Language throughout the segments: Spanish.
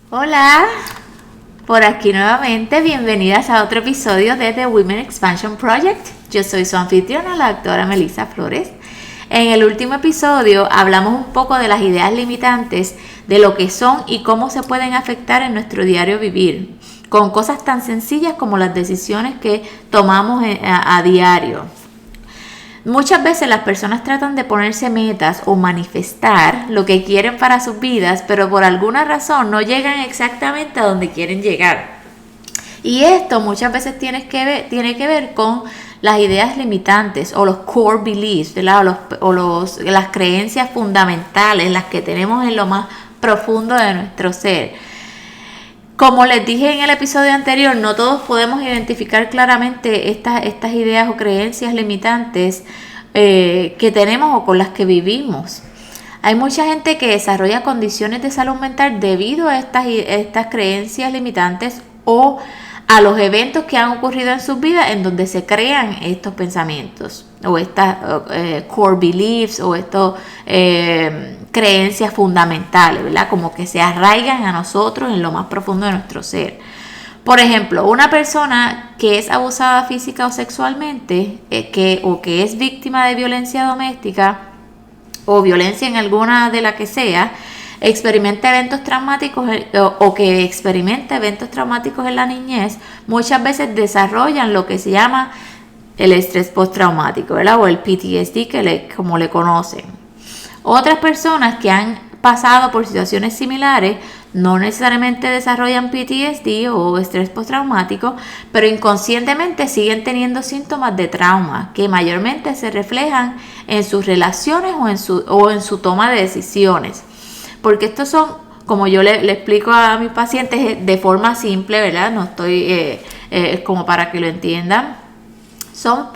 Hola, por aquí nuevamente, bienvenidas a otro episodio de The Women Expansion Project. Yo soy su anfitriona, la doctora Melissa Flores. En el último episodio hablamos un poco de las ideas limitantes, de lo que son y cómo se pueden afectar en nuestro diario vivir, con cosas tan sencillas como las decisiones que tomamos a diario. Muchas veces las personas tratan de ponerse metas o manifestar lo que quieren para sus vidas, pero por alguna razón no llegan exactamente a donde quieren llegar. Y esto muchas veces tiene que ver con las ideas limitantes o los core beliefs, ¿verdad? Las creencias fundamentales, las que tenemos en lo más profundo de nuestro ser. Como les dije en el episodio anterior, no todos podemos identificar claramente estas ideas o creencias limitantes que tenemos o con las que vivimos. Hay mucha gente que desarrolla condiciones de salud mental debido a estas creencias limitantes o a los eventos que han ocurrido en sus vidas en donde se crean estos pensamientos o estas core beliefs o estas creencias fundamentales, ¿verdad? Como que se arraigan a nosotros en lo más profundo de nuestro ser. Por ejemplo, una persona que es abusada física o sexualmente o que es víctima de violencia doméstica o violencia en alguna de las que sea, experimenta eventos traumáticos o que experimenta eventos traumáticos en la niñez, muchas veces desarrollan lo que se llama el estrés postraumático, ¿verdad? O el PTSD, como le conocen. Otras personas que han pasado por situaciones similares no necesariamente desarrollan PTSD o estrés postraumático, pero inconscientemente siguen teniendo síntomas de trauma que mayormente se reflejan en sus relaciones o en su toma de decisiones. Porque estos son, como yo le explico a mis pacientes de forma simple, ¿verdad? No estoy, como para que lo entiendan. Son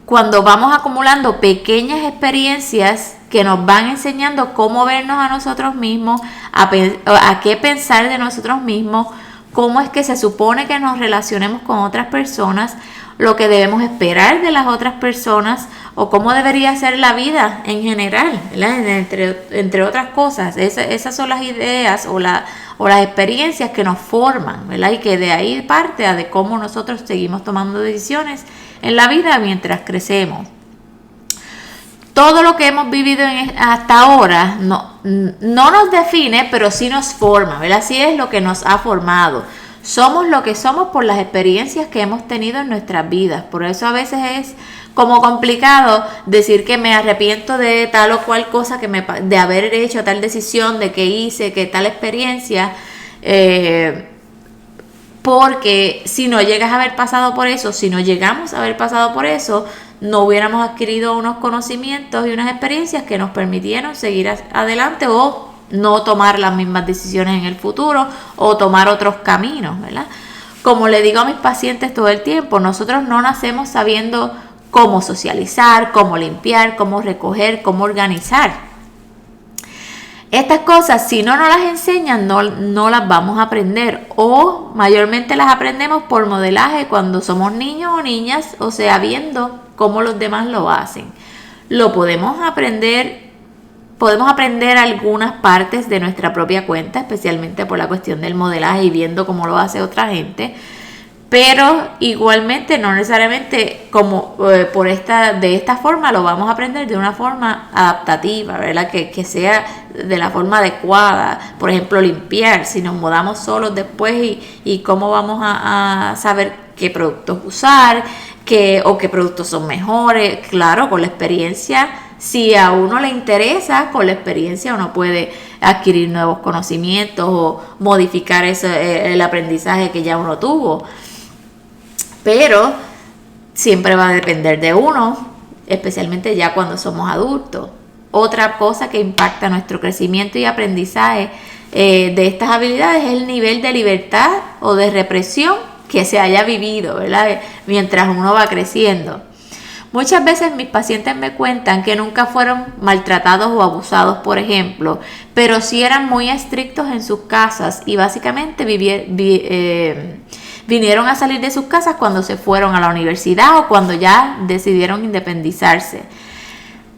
cuando vamos acumulando pequeñas experiencias que nos van enseñando cómo vernos a nosotros mismos, a qué pensar de nosotros mismos, cómo es que se supone que nos relacionemos con otras personas, lo que debemos esperar de las otras personas o cómo debería ser la vida en general, ¿verdad? Entre otras cosas. Esas son las ideas o las experiencias que nos forman, ¿verdad? Y que de ahí parte a de cómo nosotros seguimos tomando decisiones en la vida mientras crecemos. Todo lo que hemos vivido hasta ahora no nos define, pero sí nos forma, ¿verdad? Así es lo que nos ha formado. Somos lo que somos por las experiencias que hemos tenido en nuestras vidas. Por eso a veces es como complicado decir que me arrepiento de tal o cual cosa, de haber hecho tal decisión, de que hice, que tal experiencia. Porque si no llegas a haber pasado por eso, si no llegamos a haber pasado por eso, no hubiéramos adquirido unos conocimientos y unas experiencias que nos permitieron seguir adelante o no tomar las mismas decisiones en el futuro o tomar otros caminos, ¿verdad? Como le digo a mis pacientes todo el tiempo, nosotros no nacemos sabiendo cómo socializar, cómo limpiar, cómo recoger, cómo organizar. Estas cosas, si no nos las enseñan, no las vamos a aprender, o mayormente las aprendemos por modelaje cuando somos niños o niñas, o sea, viendo cómo los demás lo hacen. Podemos aprender algunas partes de nuestra propia cuenta, especialmente por la cuestión del modelaje y viendo cómo lo hace otra gente, pero igualmente no necesariamente como de esta forma lo vamos a aprender de una forma adaptativa, ¿verdad? Que sea de la forma adecuada. Por ejemplo, limpiar, si nos mudamos solos después y cómo vamos a saber qué productos usar, o qué productos son mejores. Claro, con la experiencia, si a uno le interesa, con la experiencia uno puede adquirir nuevos conocimientos o modificar el aprendizaje que ya uno tuvo. Pero siempre va a depender de uno, especialmente ya cuando somos adultos. Otra cosa que impacta nuestro crecimiento y aprendizaje de estas habilidades es el nivel de libertad o de represión que se haya vivido, ¿verdad? Mientras uno va creciendo. Muchas veces mis pacientes me cuentan que nunca fueron maltratados o abusados, por ejemplo, pero sí eran muy estrictos en sus casas y básicamente vinieron a salir de sus casas cuando se fueron a la universidad o cuando ya decidieron independizarse.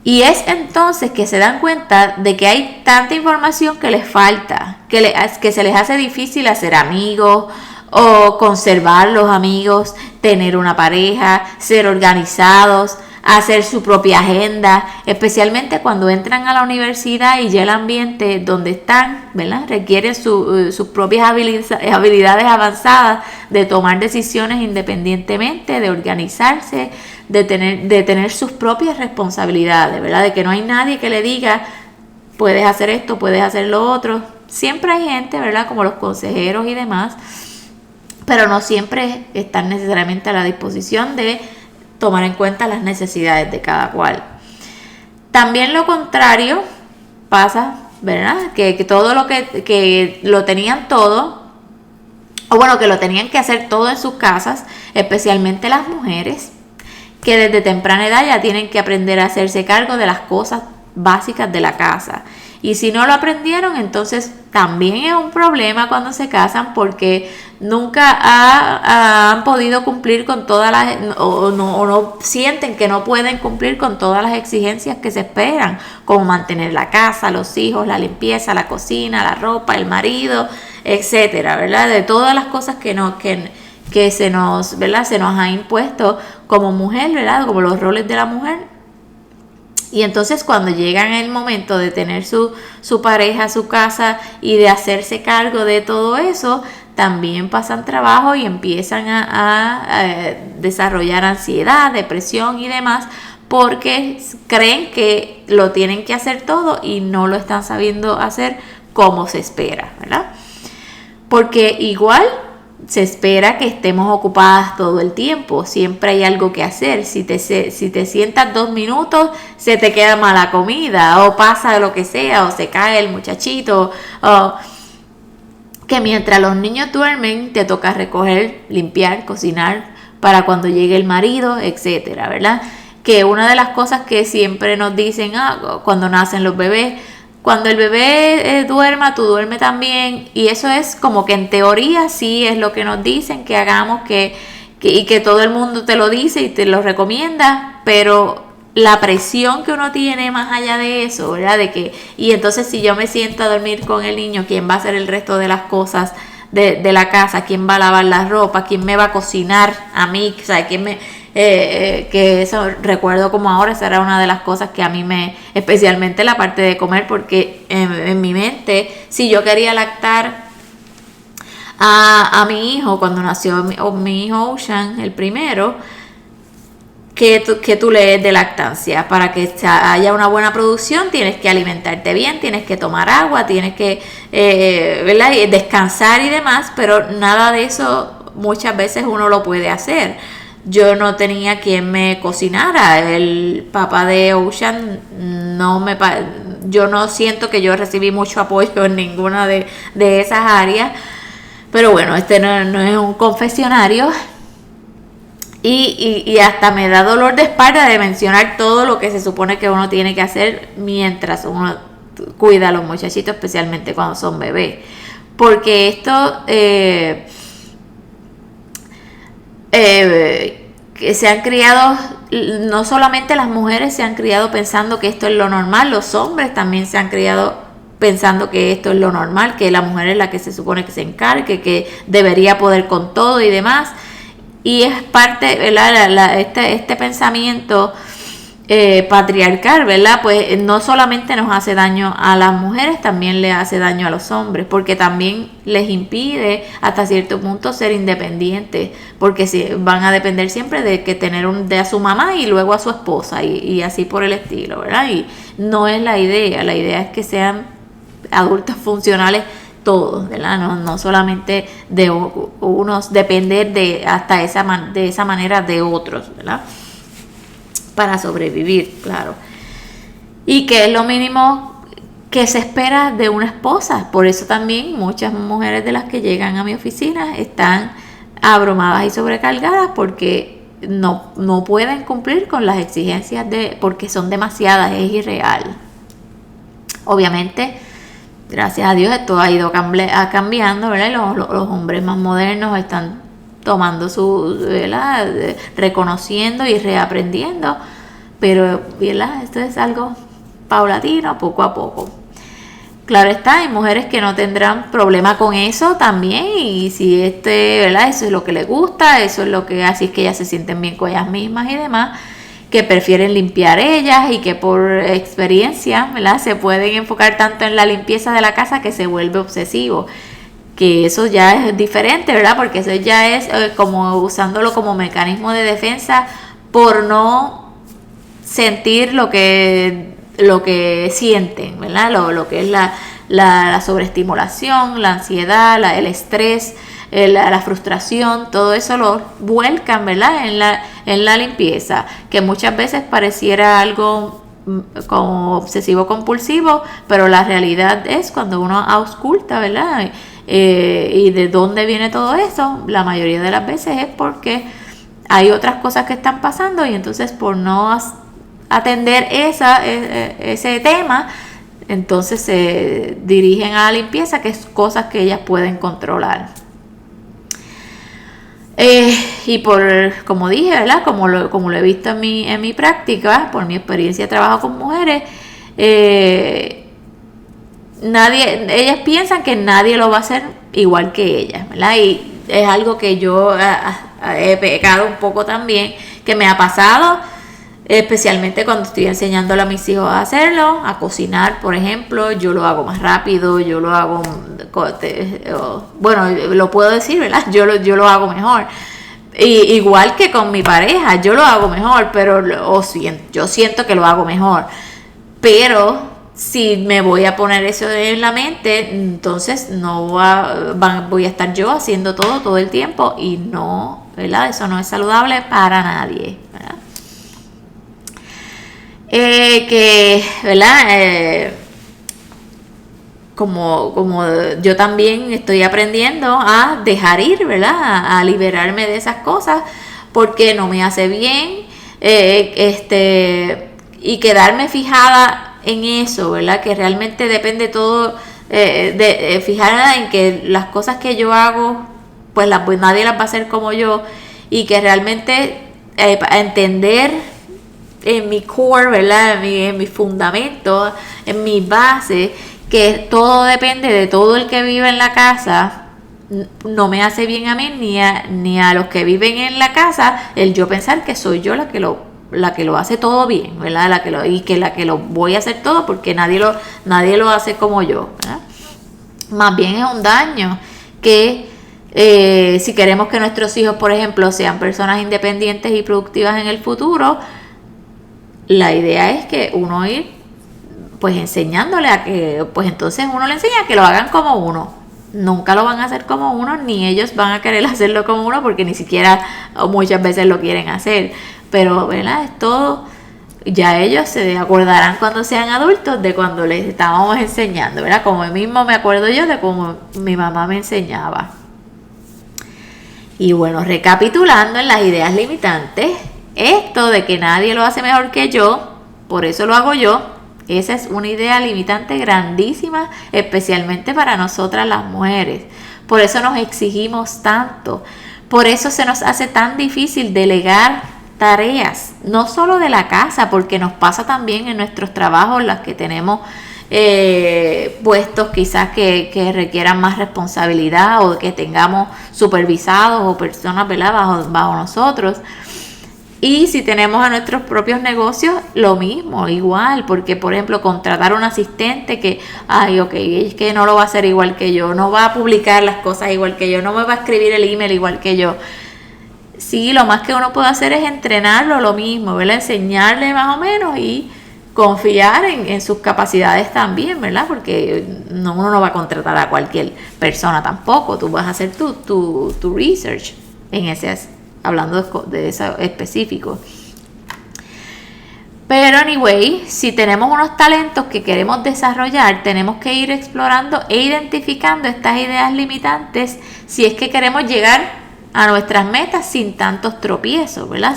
Y es entonces que se dan cuenta de que hay tanta información que les falta, que se les hace difícil hacer amigos o conservar los amigos, tener una pareja, ser organizados, hacer su propia agenda, especialmente cuando entran a la universidad y ya el ambiente donde están, ¿verdad?, requiere sus propias habilidades avanzadas de tomar decisiones independientemente, de organizarse, de tener sus propias responsabilidades, ¿verdad?, de que no hay nadie que le diga puedes hacer esto, puedes hacer lo otro. Siempre hay gente, ¿verdad?, como los consejeros y demás, pero no siempre están necesariamente a la disposición de tomar en cuenta las necesidades de cada cual. También lo contrario pasa, ¿verdad? Que todo lo que lo tenían todo, o bueno, que lo tenían que hacer todo en sus casas, especialmente las mujeres, que desde temprana edad ya tienen que aprender a hacerse cargo de las cosas básicas de la casa. Y si no lo aprendieron, entonces también es un problema cuando se casan, porque nunca han podido cumplir con todas las, o no sienten que no pueden cumplir con todas las exigencias que se esperan, como mantener la casa, los hijos, la limpieza, la cocina, la ropa, el marido, etcétera, ¿verdad? De todas las cosas que se nos, ¿verdad?, se nos ha impuesto como mujer, ¿verdad?, como los roles de la mujer. Y entonces cuando llegan el momento de tener su pareja, su casa y de hacerse cargo de todo eso, también pasan trabajo y empiezan a desarrollar ansiedad, depresión y demás, porque creen que lo tienen que hacer todo y no lo están sabiendo hacer como se espera, ¿verdad? Porque igual se espera que estemos ocupadas todo el tiempo, siempre hay algo que hacer. Si te sientas 2 minutos, se te queda mala comida, o pasa lo que sea, o se cae el muchachito, o que mientras los niños duermen, te toca recoger, limpiar, cocinar, para cuando llegue el marido, etcétera, ¿verdad? Que una de las cosas que siempre nos dicen, cuando nacen los bebés, cuando el bebé duerma, tú duermes también, y eso es como que en teoría sí es lo que nos dicen que hagamos, y que todo el mundo te lo dice y te lo recomienda, pero la presión que uno tiene más allá de eso, ¿verdad? Y entonces si yo me siento a dormir con el niño, ¿quién va a hacer el resto de las cosas de la casa? ¿Quién va a lavar la ropa? ¿Quién me va a cocinar a mí? O sea, ¿quién me...? Que eso recuerdo como ahora, esa era una de las cosas que a mí especialmente la parte de comer, porque en mi mente, si yo quería lactar a mi hijo, cuando nació mi hijo Ocean, el primero, que tú lees de lactancia, para que haya una buena producción, tienes que alimentarte bien, tienes que tomar agua, tienes que ¿verdad?, descansar y demás, pero nada de eso muchas veces uno lo puede hacer. Yo no tenía quien me cocinara. El papá de Ocean yo no siento que yo recibí mucho apoyo en ninguna de esas áreas. Pero bueno, este no es un confesionario. Y hasta me da dolor de espalda de mencionar todo lo que se supone que uno tiene que hacer mientras uno cuida a los muchachitos, especialmente cuando son bebés. Porque esto... que se han criado, no solamente las mujeres se han criado pensando que esto es lo normal, los hombres también se han criado pensando que esto es lo normal, que la mujer es la que se supone que se encargue, que debería poder con todo y demás. Y es parte, ¿verdad?, este pensamiento patriarcal, ¿verdad? Pues no solamente nos hace daño a las mujeres, también le hace daño a los hombres, porque también les impide hasta cierto punto ser independientes, porque van a depender siempre de que tener de a su mamá y luego a su esposa y así por el estilo, ¿verdad? Y no es la idea es que sean adultos funcionales todos, ¿verdad? No solamente de unos depender de esa manera de otros, ¿verdad?, para sobrevivir, claro. Y que es lo mínimo que se espera de una esposa. Por eso también muchas mujeres de las que llegan a mi oficina están abrumadas y sobrecargadas, porque no pueden cumplir con las exigencias porque son demasiadas, es irreal. Obviamente, gracias a Dios esto ha ido cambiando, ¿verdad? Los hombres más modernos están tomando ¿verdad?, reconociendo y reaprendiendo, pero ¿verdad? Esto es algo paulatino, poco a poco. Claro está, hay mujeres que no tendrán problema con eso también, y si ¿verdad? Eso es lo que les gusta, eso es lo que así es que ellas se sienten bien con ellas mismas y demás, que prefieren limpiar ellas y que por experiencia, ¿verdad? Se pueden enfocar tanto en la limpieza de la casa que se vuelve obsesivo, que eso ya es diferente, ¿verdad? Porque eso ya es como usándolo como mecanismo de defensa por no sentir lo que sienten, ¿verdad? Lo que es la sobreestimulación, la ansiedad, el estrés, la frustración, todo eso lo vuelcan, ¿verdad? En la limpieza, que muchas veces pareciera algo como obsesivo compulsivo, pero la realidad es cuando uno ausculta, ¿verdad? Y de dónde viene todo eso, la mayoría de las veces es porque hay otras cosas que están pasando, y entonces por no atender ese tema, entonces se dirigen a la limpieza, que es cosas que ellas pueden controlar. Y como dije, ¿verdad? Como lo he visto en mi práctica, por mi experiencia de trabajo con mujeres, ellas piensan que nadie lo va a hacer igual que ellas, ¿verdad? Y es algo que yo he pecado un poco también, que me ha pasado, especialmente cuando estoy enseñándole a mis hijos a hacerlo, a cocinar, por ejemplo. Yo lo hago más rápido, yo lo hago, bueno, lo puedo decir, ¿verdad? Yo lo hago mejor. Y igual que con mi pareja, yo lo hago mejor, pero yo siento que lo hago mejor. Pero si me voy a poner eso en la mente, entonces voy a estar yo haciendo todo el tiempo, y no, ¿verdad? Eso no es saludable para nadie, ¿verdad? ¿Verdad? Como yo también estoy aprendiendo a dejar ir, ¿verdad? A liberarme de esas cosas, porque no me hace bien, y quedarme fijada en eso, ¿verdad? Que realmente depende todo, fijarme en que las cosas que yo hago, pues nadie las va a hacer como yo, y que realmente entender en mi core, ¿verdad? En mi fundamento, en mi base, que todo depende de todo el que vive en la casa. No me hace bien a mí ni a los que viven en la casa el yo pensar que soy yo la que lo hace todo bien, ¿verdad? La que lo voy a hacer todo, porque nadie lo hace como yo, ¿verdad? Más bien es un daño que si queremos que nuestros hijos, por ejemplo, sean personas independientes y productivas en el futuro, la idea es que uno pues enseñándole a que, pues entonces uno le enseña a que lo hagan como uno. Nunca lo van a hacer como uno, ni ellos van a querer hacerlo como uno, porque ni siquiera o muchas veces lo quieren hacer. Pero, ¿verdad? Es todo, ya ellos se acordarán cuando sean adultos de cuando les estábamos enseñando, ¿verdad? Como mismo me acuerdo yo de cómo mi mamá me enseñaba. Y bueno, recapitulando en las ideas limitantes, esto de que nadie lo hace mejor que yo, por eso lo hago yo, esa es una idea limitante grandísima, especialmente para nosotras las mujeres. Por eso nos exigimos tanto, por eso se nos hace tan difícil delegar tareas, no solo de la casa, porque nos pasa también en nuestros trabajos, las que tenemos puestos quizás que requieran más responsabilidad, o que tengamos supervisados o personas, ¿verdad? bajo nosotros. Y si tenemos a nuestros propios negocios, lo mismo, igual, porque por ejemplo contratar un asistente que, es que no lo va a hacer igual que yo, no va a publicar las cosas igual que yo, no me va a escribir el email igual que yo. Sí, lo más que uno puede hacer es entrenarlo, lo mismo, ¿verdad? Enseñarle más o menos y confiar en sus capacidades también, ¿verdad? Porque uno no va a contratar a cualquier persona tampoco, tú vas a hacer tu research en ese, hablando de eso específico. Pero anyway, si tenemos unos talentos que queremos desarrollar, tenemos que ir explorando e identificando estas ideas limitantes si es que queremos llegar a nuestras metas sin tantos tropiezos, ¿verdad?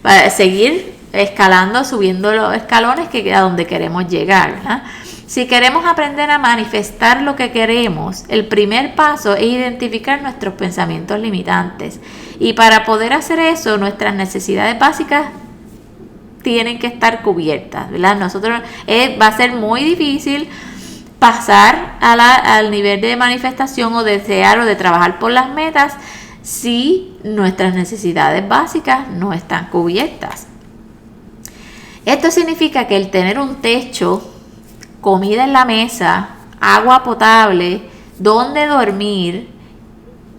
Para seguir escalando, subiendo los escalones a donde queremos llegar, ¿verdad? Si queremos aprender a manifestar lo que queremos, el primer paso es identificar nuestros pensamientos limitantes. Y para poder hacer eso, nuestras necesidades básicas tienen que estar cubiertas, ¿verdad? Nosotros va a ser muy difícil pasar al nivel de manifestación o desear o de trabajar por las metas si nuestras necesidades básicas no están cubiertas. Esto significa que el tener un techo, comida en la mesa, agua potable, donde dormir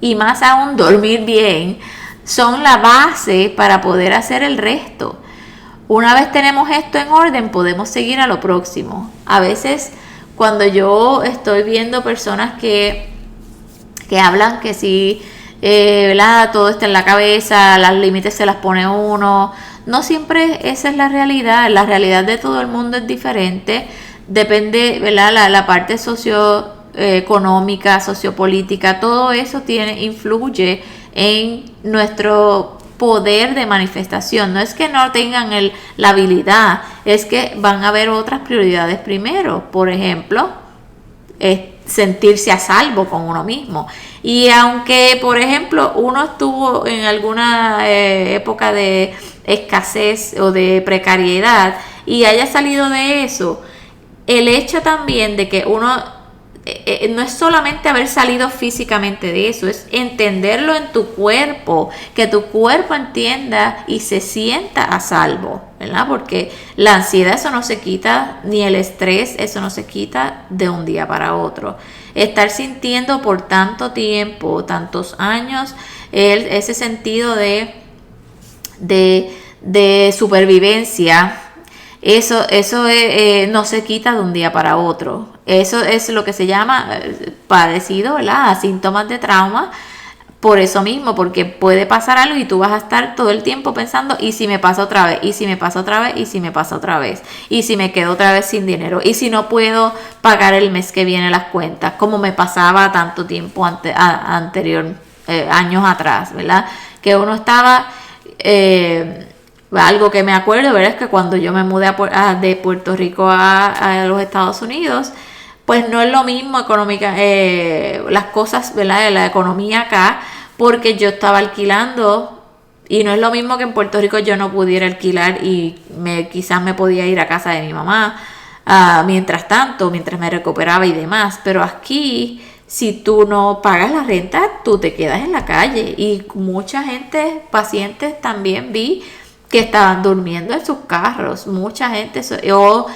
y más aún dormir bien, son la base para poder hacer el resto. Una vez tenemos esto en orden, podemos seguir a lo próximo. A veces cuando yo estoy viendo personas que hablan que sí, ¿verdad? Todo está en la cabeza, los límites se las pone uno. No siempre esa es la realidad. La realidad de todo el mundo es diferente. Depende, ¿verdad? La parte socioeconómica, sociopolítica, todo eso influye en nuestro poder de manifestación. No es que no tengan la habilidad, es que van a haber otras prioridades primero. Por ejemplo, sentirse a salvo con uno mismo. Y aunque, por ejemplo, uno estuvo en alguna época de escasez o de precariedad y haya salido de eso, el hecho también de que uno no es solamente haber salido físicamente de eso, es entenderlo en tu cuerpo, que tu cuerpo entienda y se sienta a salvo, ¿verdad? Porque la ansiedad, eso no se quita, ni el estrés, eso no se quita de un día para otro. Estar sintiendo por tanto tiempo, tantos años, ese sentido de supervivencia, eso no se quita de un día para otro. Eso es lo que se llama parecido, ¿verdad?, a síntomas de trauma. Por eso mismo, porque puede pasar algo y tú vas a estar todo el tiempo pensando, ¿y si me pasa otra vez? ¿Y si me pasa otra vez? ¿Y si me pasa otra vez? ¿Y si me quedo otra vez sin dinero? ¿Y si no puedo pagar el mes que viene las cuentas? Como me pasaba tanto tiempo anterior, años atrás, ¿verdad? Que uno estaba... algo que me acuerdo, ¿verdad?, es que cuando yo me mudé de Puerto Rico a los Estados Unidos, pues no es lo mismo económica, las cosas, ¿verdad?, de la economía acá, porque yo estaba alquilando y no es lo mismo que en Puerto Rico yo no pudiera alquilar y quizás me podía ir a casa de mi mamá mientras me recuperaba y demás, pero aquí si tú no pagas la renta, tú te quedas en la calle. Y mucha gente, pacientes también vi que estaban durmiendo en sus carros, mucha gente, o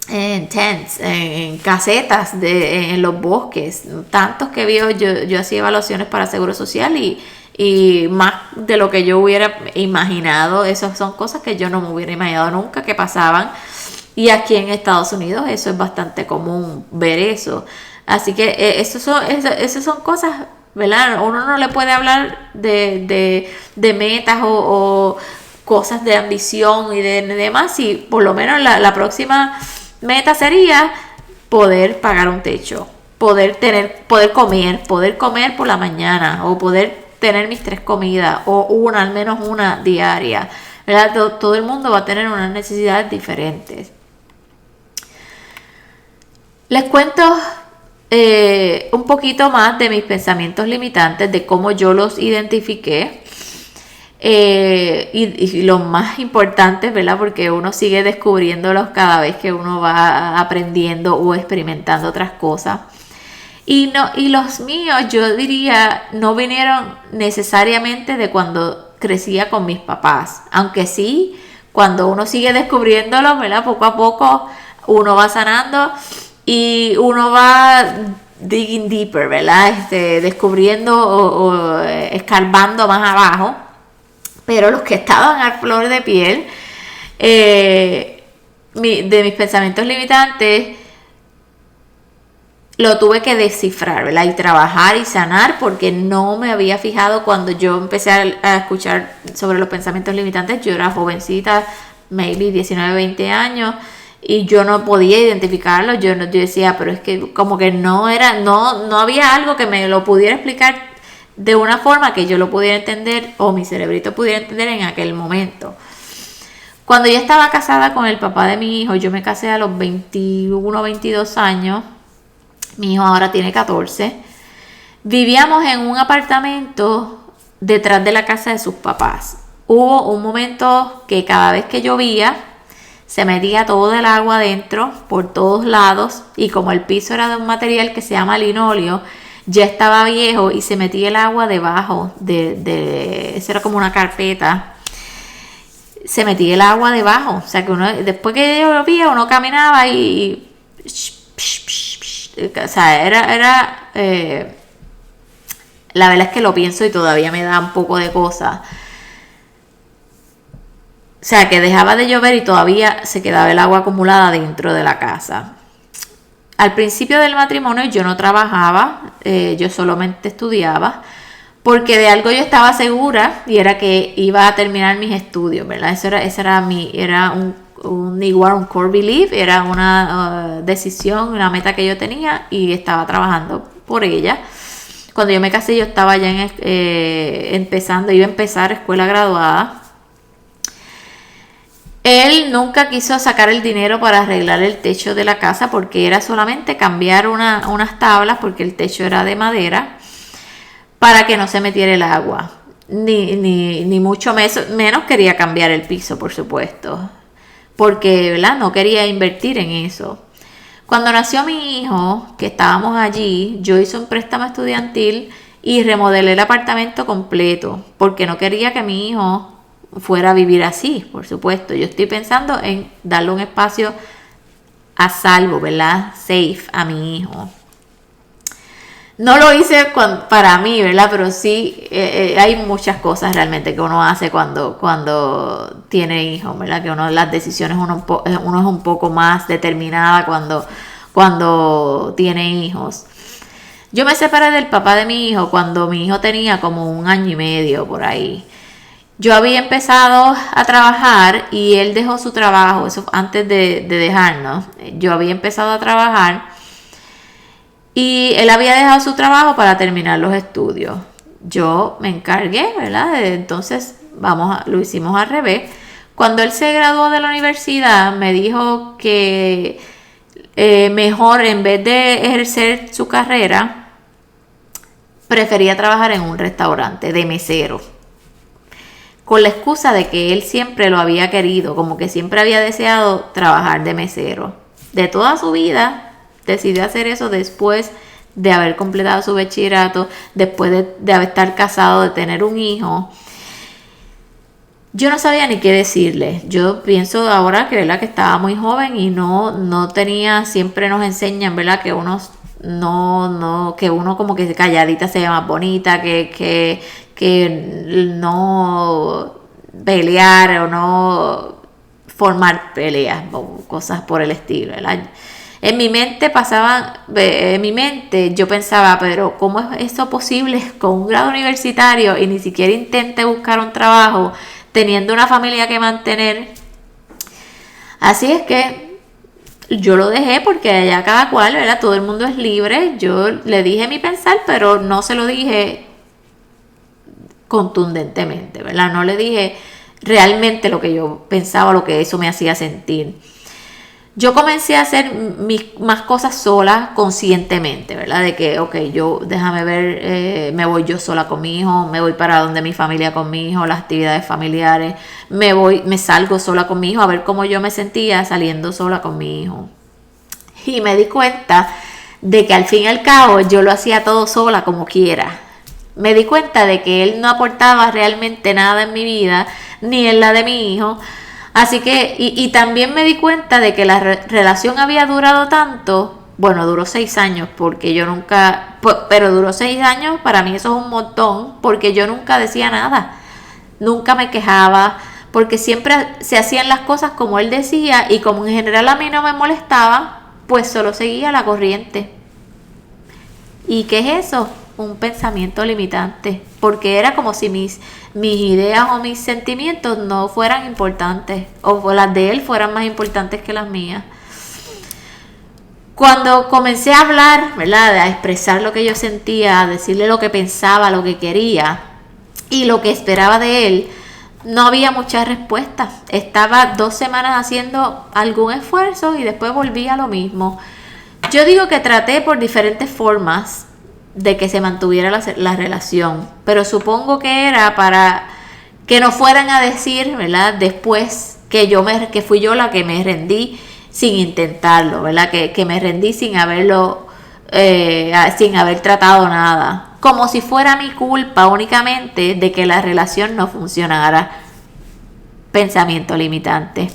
en tents, en casetas en los bosques, tantos que vi. Yo hacía evaluaciones para Seguro Social y más de lo que yo hubiera imaginado. Esas son cosas que yo no me hubiera imaginado nunca que pasaban, y aquí en Estados Unidos eso es bastante común ver eso. Así que esas son cosas, ¿verdad? Uno no le puede hablar de metas o cosas de ambición y de demás, y por lo menos la próxima meta sería poder pagar un techo, poder comer por la mañana, o poder tener mis 3 comidas, o al menos una diaria, ¿verdad? Todo el mundo va a tener unas necesidades diferentes. Les cuento un poquito más de mis pensamientos limitantes, de cómo yo los identifiqué, y los más importantes, ¿verdad?, porque uno sigue descubriéndolos cada vez que uno va aprendiendo o experimentando otras cosas. Y los míos, yo diría, no vinieron necesariamente de cuando crecía con mis papás, aunque sí, cuando uno sigue descubriéndolos, ¿verdad?, poco a poco uno va sanando y uno va digging deeper, ¿verdad?, descubriendo o escarbando más abajo. Pero los que estaban a flor de piel, de mis pensamientos limitantes, lo tuve que descifrar, ¿verdad?, y trabajar y sanar, porque no me había fijado cuando yo empecé a escuchar sobre los pensamientos limitantes. Yo era jovencita, maybe 19, 20 años, y yo no podía identificarlo. Yo decía, pero es que como que no había algo que me lo pudiera explicar de una forma que yo lo pudiera entender, o mi cerebrito pudiera entender en aquel momento. Cuando yo estaba casada con el papá de mi hijo, yo me casé a los 21, 22 años, mi hijo ahora tiene 14, vivíamos en un apartamento detrás de la casa de sus papás. Hubo un momento que cada vez que llovía, se metía todo el agua adentro, por todos lados, y como el piso era de un material que se llama linóleo, ya estaba viejo y se metía el agua debajo eso era como una carpeta, se metía el agua debajo, o sea que uno, después que llovía, uno caminaba y o sea, la verdad es que lo pienso y todavía me da un poco de cosa. O sea, que dejaba de llover y todavía se quedaba el agua acumulada dentro de la casa. Al principio del matrimonio yo no trabajaba, yo solamente estudiaba, porque de algo yo estaba segura y era que iba a terminar mis estudios, ¿verdad? Era un core belief, era una decisión, una meta que yo tenía y estaba trabajando por ella. Cuando yo me casé yo estaba ya iba a empezar escuela graduada. Él nunca quiso sacar el dinero para arreglar el techo de la casa porque era solamente cambiar unas tablas porque el techo era de madera para que no se metiera el agua. Ni mucho menos quería cambiar el piso, por supuesto, porque ¿verdad? No quería invertir en eso. Cuando nació mi hijo, que estábamos allí, yo hice un préstamo estudiantil y remodelé el apartamento completo porque no quería que mi hijo fuera a vivir así, por supuesto. Yo estoy pensando en darle un espacio a salvo, ¿verdad? Safe a mi hijo. No lo hice para mí, ¿verdad? Pero sí, hay muchas cosas realmente que uno hace cuando tiene hijos, ¿verdad? Que las decisiones uno es un poco más determinada cuando tiene hijos. Yo me separé del papá de mi hijo cuando mi hijo tenía como 1 año y medio por ahí. Yo había empezado a trabajar y él dejó su trabajo, eso antes de dejarnos. Yo había empezado a trabajar y él había dejado su trabajo para terminar los estudios. Yo me encargué, ¿verdad? Entonces lo hicimos al revés. Cuando él se graduó de la universidad, me dijo que mejor, en vez de ejercer su carrera, prefería trabajar en un restaurante de mesero, con la excusa de que él siempre lo había querido, como que siempre había deseado trabajar de mesero. De toda su vida decidió hacer eso después de haber completado su bachillerato, después de haber estar casado, de tener un hijo. Yo no sabía ni qué decirle. Yo pienso ahora que, ¿verdad?, que estaba muy joven y no tenía, siempre nos enseñan, ¿verdad?, que uno que uno como que calladita se ve más bonita, que no pelear o no formar peleas o cosas por el estilo, ¿verdad? En mi mente yo pensaba, pero ¿cómo es eso posible con un grado universitario y ni siquiera intente buscar un trabajo teniendo una familia que mantener? Así es que yo lo dejé porque allá cada cual, ¿verdad? Todo el mundo es libre. Yo le dije mi pensar, pero no se lo dije contundentemente, ¿verdad? No le dije realmente lo que yo pensaba, lo que eso me hacía sentir. Yo comencé a hacer más cosas sola, conscientemente, ¿verdad? De que, déjame ver, me voy yo sola con mi hijo, me voy para donde mi familia con mi hijo, las actividades familiares, me salgo sola con mi hijo, a ver cómo yo me sentía saliendo sola con mi hijo. Y me di cuenta de que al fin y al cabo yo lo hacía todo sola como quiera. Me di cuenta de que él no aportaba realmente nada en mi vida, ni en la de mi hijo. Así que, y también me di cuenta de que la relación había durado tanto. Bueno, duró 6 años, porque yo nunca, pero duró 6 años, para mí eso es un montón, porque yo nunca decía nada, nunca me quejaba, porque siempre se hacían las cosas como él decía, y como en general a mí no me molestaba, pues solo seguía la corriente. ¿Y qué es eso? Un pensamiento limitante, porque era como si mis ideas o mis sentimientos no fueran importantes, o las de él fueran más importantes que las mías. Cuando comencé a hablar, ¿verdad?, a expresar lo que yo sentía, a decirle lo que pensaba, lo que quería y lo que esperaba de él, no había muchas respuestas. Estaba 2 semanas haciendo algún esfuerzo y después volví a lo mismo. Yo digo que traté por diferentes formas de que se mantuviera la relación, pero supongo que era para Que no fueran a decir, ¿verdad? Después que fui yo la que me rendí sin intentarlo, ¿verdad? Que me rendí sin haberlo, sin haber tratado nada. Como si fuera mi culpa únicamente de que la relación no funcionara. Pensamiento limitante.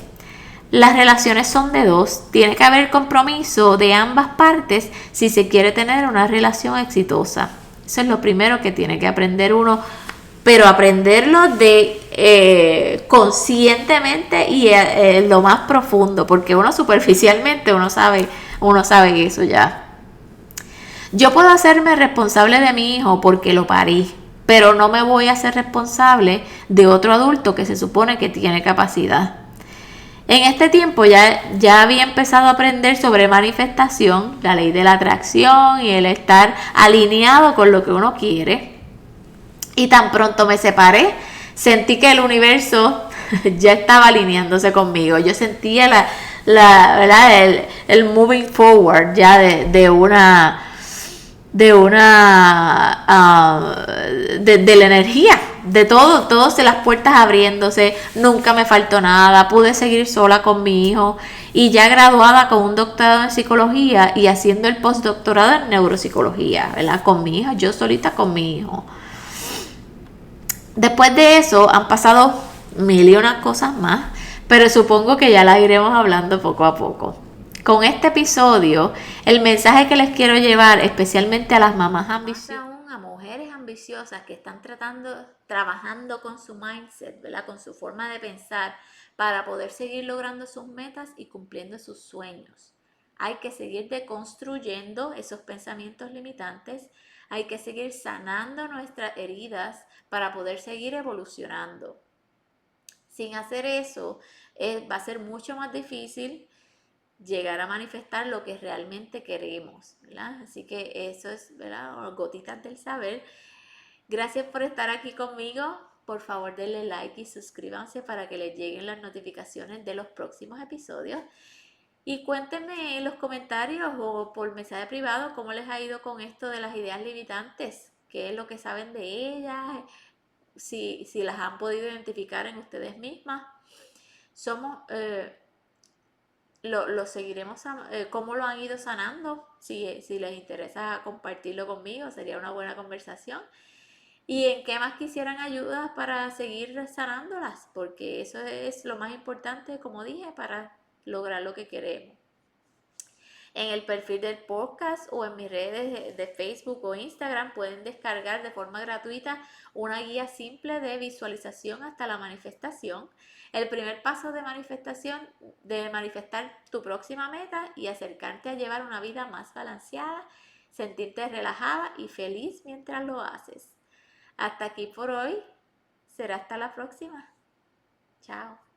Las relaciones son de dos. Tiene que haber compromiso de ambas partes si se quiere tener una relación exitosa. Eso es lo primero que tiene que aprender uno, pero aprenderlo de conscientemente y lo más profundo, porque uno superficialmente uno sabe eso ya. Yo puedo hacerme responsable de mi hijo porque lo parí, pero no me voy a hacer responsable de otro adulto que se supone que tiene capacidad. En este tiempo ya había empezado a aprender sobre manifestación, la ley de la atracción y el estar alineado con lo que uno quiere. Y tan pronto me separé, sentí que el universo ya estaba alineándose conmigo. Yo sentía ¿verdad? El moving forward ya de la energía, de todas las puertas abriéndose, nunca me faltó nada, pude seguir sola con mi hijo y ya graduada con un doctorado en psicología y haciendo el postdoctorado en neuropsicología, ¿verdad? Con mi hijo, yo solita con mi hijo. Después de eso han pasado mil y unas cosas más, pero supongo que ya las iremos hablando poco a poco. Con este episodio, el mensaje que les quiero llevar, especialmente a las mamás ambiciosas, aún a mujeres ambiciosas que están trabajando con su mindset, ¿verdad? Con su forma de pensar, para poder seguir logrando sus metas y cumpliendo sus sueños. Hay que seguir deconstruyendo esos pensamientos limitantes, hay que seguir sanando nuestras heridas para poder seguir evolucionando. Sin hacer eso, va a ser mucho más difícil llegar a manifestar lo que realmente queremos, ¿verdad? Así que eso es, ¿verdad? Gotitas del saber. Gracias por estar aquí conmigo. Por favor, denle like y suscríbanse para que les lleguen las notificaciones de los próximos episodios. Y cuéntenme en los comentarios o por mensaje privado cómo les ha ido con esto de las ideas limitantes, qué es lo que saben de ellas, si las han podido identificar en ustedes mismas. Lo seguiremos, cómo lo han ido sanando, si les interesa compartirlo conmigo, sería una buena conversación. Y en qué más quisieran ayuda para seguir sanándolas, porque eso es lo más importante, como dije, para lograr lo que queremos. En el perfil del podcast o en mis redes de Facebook o Instagram pueden descargar de forma gratuita una guía simple de visualización hasta la manifestación. El primer paso de manifestación, de manifestar tu próxima meta y acercarte a llevar una vida más balanceada, sentirte relajada y feliz mientras lo haces. Hasta aquí por hoy. Será hasta la próxima. Chao.